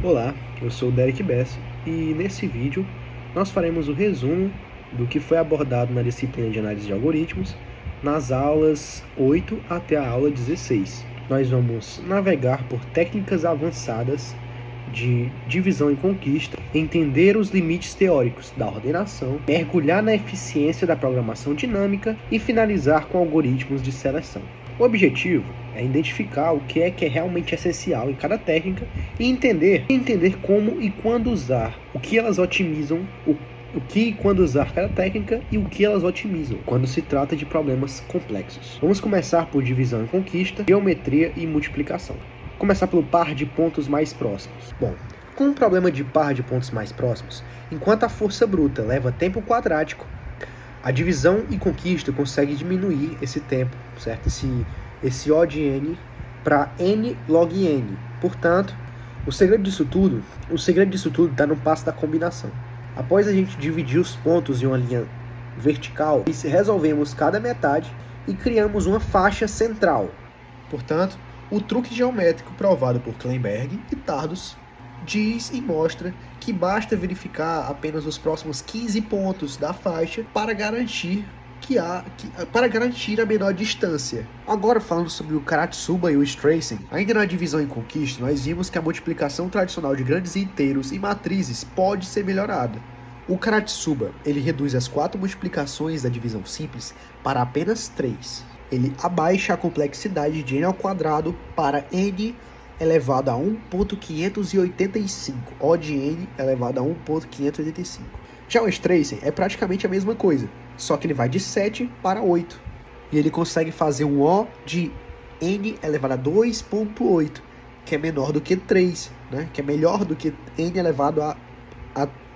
Olá, eu sou o Derek Bess e nesse vídeo nós faremos o resumo do que foi abordado na disciplina de análise de algoritmos nas aulas 8 até a aula 16. Nós vamos navegar por técnicas avançadas de divisão e conquista, entender os limites teóricos da ordenação, mergulhar na eficiência da programação dinâmica e finalizar com algoritmos de seleção. O objetivo é identificar o que é realmente essencial em cada técnica e entender como e quando usar, o que elas otimizam, o que e quando usar cada técnica e o que elas otimizam quando se trata de problemas complexos. Vamos começar por divisão e conquista, geometria e multiplicação. Começar pelo par de pontos mais próximos. Bom, com um problema de par de pontos mais próximos, enquanto a força bruta leva tempo quadrático, a divisão e conquista consegue diminuir esse tempo, certo? Esse O de n para n log n. Portanto, o segredo disso tudo está no passo da combinação. Após a gente dividir os pontos em uma linha vertical, resolvemos cada metade e criamos uma faixa central. Portanto, o truque geométrico provado por Kleinberg e Tardos diz e mostra que basta verificar apenas os próximos 15 pontos da faixa para garantir a menor distância. Agora, falando sobre o Karatsuba e o Stracing, ainda na divisão e conquista, nós vimos que a multiplicação tradicional de grandes inteiros e matrizes pode ser melhorada. O Karatsuba, ele reduz as 4 multiplicações da divisão simples para apenas 3. Ele abaixa a complexidade de n ao quadrado para n elevado a 1.585, O de n elevado a 1.585. Já o Stracing é praticamente a mesma coisa, só que ele vai de 7 para 8. E ele consegue fazer um O de n elevado a 2.8, que é menor do que 3, né? Que é melhor do que n elevado a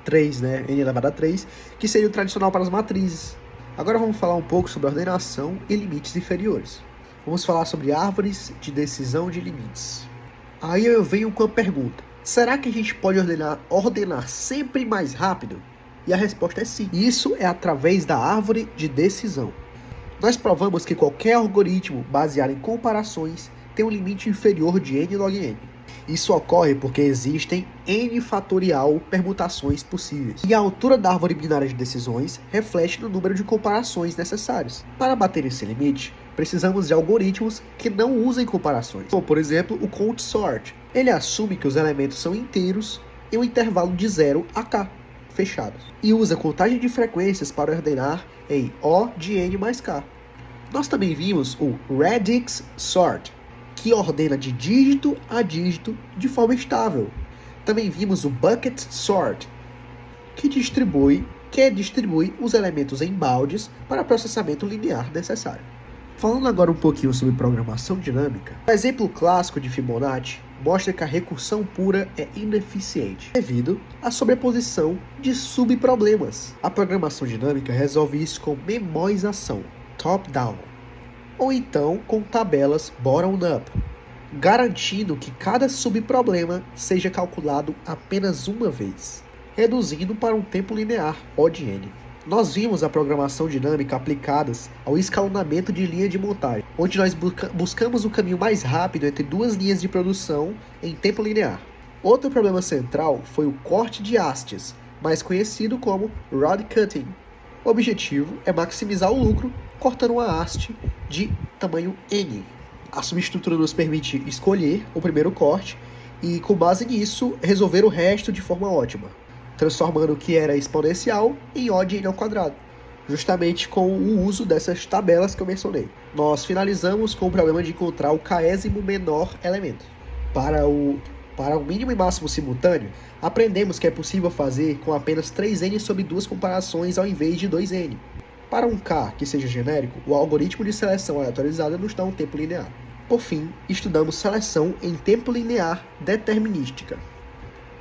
3, né? N elevado a 3, que seria o tradicional para as matrizes. Agora vamos falar um pouco sobre ordenação e limites inferiores. Vamos falar sobre árvores de decisão de limites. Aí eu venho com a pergunta: será que a gente pode ordenar sempre mais rápido? E a resposta é sim. Isso é através da árvore de decisão. Nós provamos que qualquer algoritmo baseado em comparações tem um limite inferior de n log n. Isso ocorre porque existem n fatorial permutações possíveis. E a altura da árvore binária de decisões reflete no número de comparações necessárias. Para bater esse limite, precisamos de algoritmos que não usem comparações, como por exemplo o count sort. Ele assume que os elementos são inteiros em um intervalo de 0 a k, fechados, e usa contagem de frequências para ordenar em O de n mais k. Nós também vimos o radix sort, que ordena de dígito a dígito de forma estável. Também vimos o bucket sort, que distribui os elementos em baldes para processamento linear necessário. Falando agora um pouquinho sobre programação dinâmica, o exemplo clássico de Fibonacci mostra que a recursão pura é ineficiente, devido à sobreposição de subproblemas. A programação dinâmica resolve isso com memorização, top-down, ou então com tabelas bottom-up, garantindo que cada subproblema seja calculado apenas uma vez, reduzindo para um tempo linear, O de n. Nós vimos a programação dinâmica aplicadas ao escalonamento de linha de montagem, onde nós buscamos o caminho mais rápido entre duas linhas de produção em tempo linear. Outro problema central foi o corte de hastes, mais conhecido como rod cutting. O objetivo é maximizar o lucro cortando uma haste de tamanho n. A subestrutura nos permite escolher o primeiro corte e, com base nisso, resolver o resto de forma ótima, transformando o que era exponencial em O de n ao quadrado, justamente com o uso dessas tabelas que eu mencionei. Nós finalizamos com o problema de encontrar o késimo menor elemento. Para o mínimo e máximo simultâneo, aprendemos que é possível fazer com apenas 3n sobre duas comparações ao invés de 2n. Para um k que seja genérico, o algoritmo de seleção aleatorizada nos dá um tempo linear. Por fim, estudamos seleção em tempo linear determinística.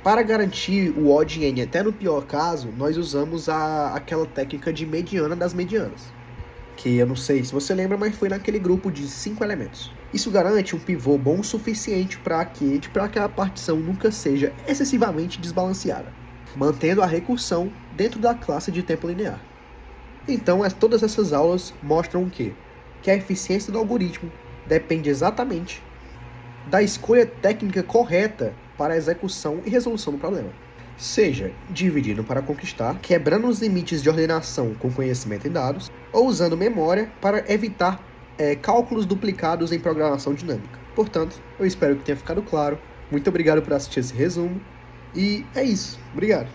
Para garantir o O de n até no pior caso, nós usamos aquela técnica de mediana das medianas, que eu não sei se você lembra, mas foi naquele grupo de 5 elementos. Isso garante um pivô bom o suficiente para que a partição nunca seja excessivamente desbalanceada, mantendo a recursão dentro da classe de tempo linear. Então, todas essas aulas mostram o quê? Que a eficiência do algoritmo depende exatamente da escolha técnica correta para a execução e resolução do problema. Seja dividindo para conquistar, quebrando os limites de ordenação com conhecimento em dados, ou usando memória para evitar cálculos duplicados em programação dinâmica. Portanto, eu espero que tenha ficado claro. Muito obrigado por assistir esse resumo. E é isso. Obrigado.